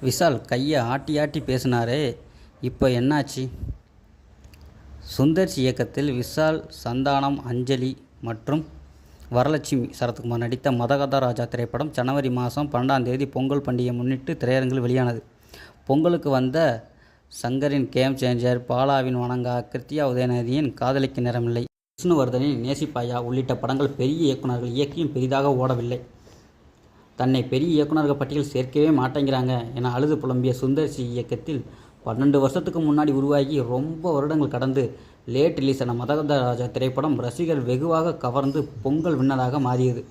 விஷால் கையை ஆட்டி ஆட்டி பேசினாரே, இப்போ என்னாச்சு? சுந்தர் சி இயக்கத்தில் விஷால், சந்தானம், அஞ்சலி மற்றும் வரலட்சுமி சரத்குமார் நடித்த மதகத ராஜா திரைப்படம் ஜனவரி மாதம் 12ஆம் தேதி பொங்கல் பண்டிகையை முன்னிட்டு திரையரங்கில் வெளியானது. பொங்கலுக்கு வந்த சங்கரின் கேம் சேஞ்சர், பாலாவின் வணங்கா, கிருத்தியா உதயநிதியின் காதலிக்கு நேரமில்லை, விஷ்ணுவர்தனின் நேசிப்பாயா உள்ளிட்ட படங்கள் பெரிய இயக்குநர்கள் இயக்கியும் பெரிதாக ஓடவில்லை. தன்னை பெரிய இயக்குநர்கள் பட்டியல் சேர்க்கவே மாட்டேங்கிறாங்க என அழுது புலம்பிய சுந்தர் சி இயக்கத்தில் 12 வருஷத்துக்கு முன்னாடி உருவாகி ரொம்ப வருடங்கள் கடந்து லேட் ரிலீஸான மதகத ராஜா திரைப்படம் ரசிகர் வெகுவாக கவர்ந்து பொங்கல் வின்னராக மாறியது.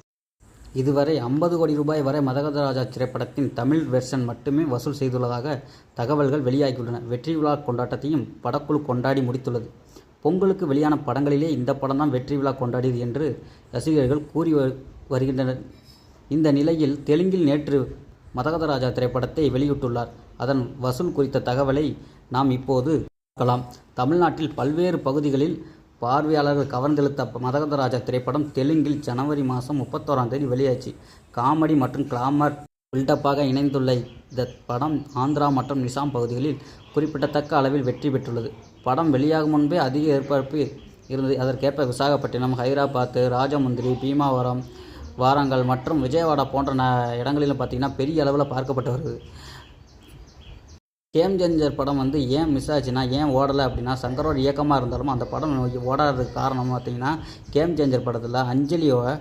இதுவரை 50 கோடி ரூபாய் வரை மதகத ராஜா திரைப்படத்தின் தமிழ் வெர்ஷன் மட்டுமே வசூல் செய்துள்ளதாக தகவல்கள் வெளியாகியுள்ளன. வெற்றி விழா கொண்டாட்டத்தையும் படக்குழு கொண்டாடி முடித்துள்ளது. பொங்கலுக்கு வெளியான படங்களிலே இந்த படம் தான் வெற்றி விழா கொண்டாடியது என்று ரசிகர்கள் கூறி வருகின்றனர். இந்த நிலையில் தெலுங்கில் நேற்று மதகத ராஜா திரைப்படத்தை வெளியிட்டுள்ளார். அதன் வசூல் குறித்த தகவலை நாம் இப்போது பார்க்கலாம். தமிழ்நாட்டில் பல்வேறு பகுதிகளில் பார்வையாளர்கள் கவர்ந்தெழுத்த மதகத ராஜா திரைப்படம் தெலுங்கில் ஜனவரி மாதம் 31ஆம் தேதி வெளியாச்சு. காமெடி மற்றும் கிளாமர் பில்டப்பாக இணைந்துள்ள இந்த படம் ஆந்திரா மற்றும் நிசாம் பகுதிகளில் குறிப்பிடத்தக்க அளவில் வெற்றி பெற்றுள்ளது. படம் வெளியாகும் முன்பே அதிக எதிர்பார்ப்பு இருந்தது. அதற்கேற்ப விசாகப்பட்டினம், ஹைதராபாத், ராஜமுந்திரி, பீமாவரம், வாரங்கல் மற்றும் விஜயவாடா போன்ற இடங்களிலும் பார்த்திங்கன்னா பெரிய அளவில் பார்க்கப்பட்டு வருது. கேம் சேஞ்சர் படம் ஏன் மிஸ் ஆச்சுன்னா, ஏன் ஓடலை அப்படின்னா, சங்கரோட இயக்கமாக இருந்தாலும் அந்த படம் ஓடாததுக்கு காரணம் பார்த்திங்கன்னா, கேம் சேஞ்சர் படத்தில் அஞ்சலியோட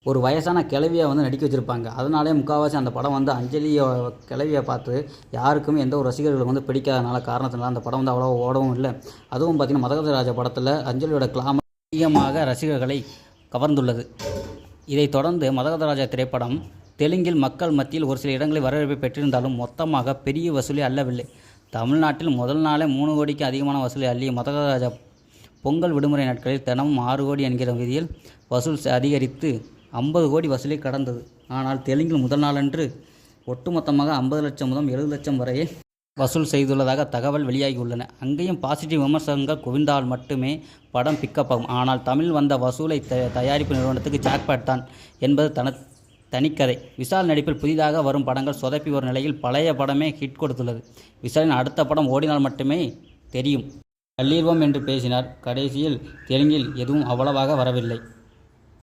ஒரு வயசான கிழவியை நடிக்க வச்சுருப்பாங்க. அதனாலே முக்கால்வாசி அந்த படம் அஞ்சலியோ கிழவியை பார்த்து யாருக்குமே எந்த ஒரு ரசிகர்கள் பிடிக்காதனால காரணத்தினால அந்த படம் அவ்வளோ ஓடவும் இல்லை. அதுவும் பார்த்திங்கன்னா மதகத ராஜா படத்தில் அஞ்சலியோட கிளாமர் அதிகமாக ரசிகர்களை கவர்ந்துள்ளது. இதைத் தொடர்ந்து மதகத ராஜா திரைப்படம் தெலுங்கில் மக்கள் மத்தியில் ஒரு சில இடங்களில் வரவேற்பை பெற்றிருந்தாலும் மொத்தமாக பெரிய வசூலை அள்ளவில்லை. தமிழ்நாட்டில் முதல் நாளே 3 கோடிக்கு அதிகமான வசூலை அள்ளிய மதகத ராஜா பொங்கல் விடுமுறை நாட்களில் தினமும் 6 கோடி என்கிற விதியில் வசூல் அதிகரித்து 50 கோடி வசூலை கடந்தது. ஆனால் தெலுங்கில் முதல் நாளன்று ஒட்டுமொத்தமாக 50 லட்சம் முதல் 70 லட்சம் வரையே வசூல் செய்துள்ளதாக தகவல் வெளியாகியுள்ளன. அங்கேயும் பாசிட்டிவ் விமர்சனங்கள் குவிந்தால் மட்டுமே படம் பிக்கப் ஆகும். ஆனால் தமிழ் வந்த வசூலை தயாரிப்பு நிறுவனத்துக்கு ஜாக்பாட் தான் என்பது தனிக்கதை. விஷால் நடிப்பில் புதிதாக வரும் படங்கள் சொதப்பி வரும் நிலையில் பழைய படமே ஹிட் கொடுத்துள்ளது. விஷாலின் அடுத்த படம் ஓடினால் மட்டுமே தெரியும். தள்ளீர்வோம் என்று பேசினார். கடைசியில் தெலுங்கில் எதுவும் அவ்வளவாக வரவில்லை.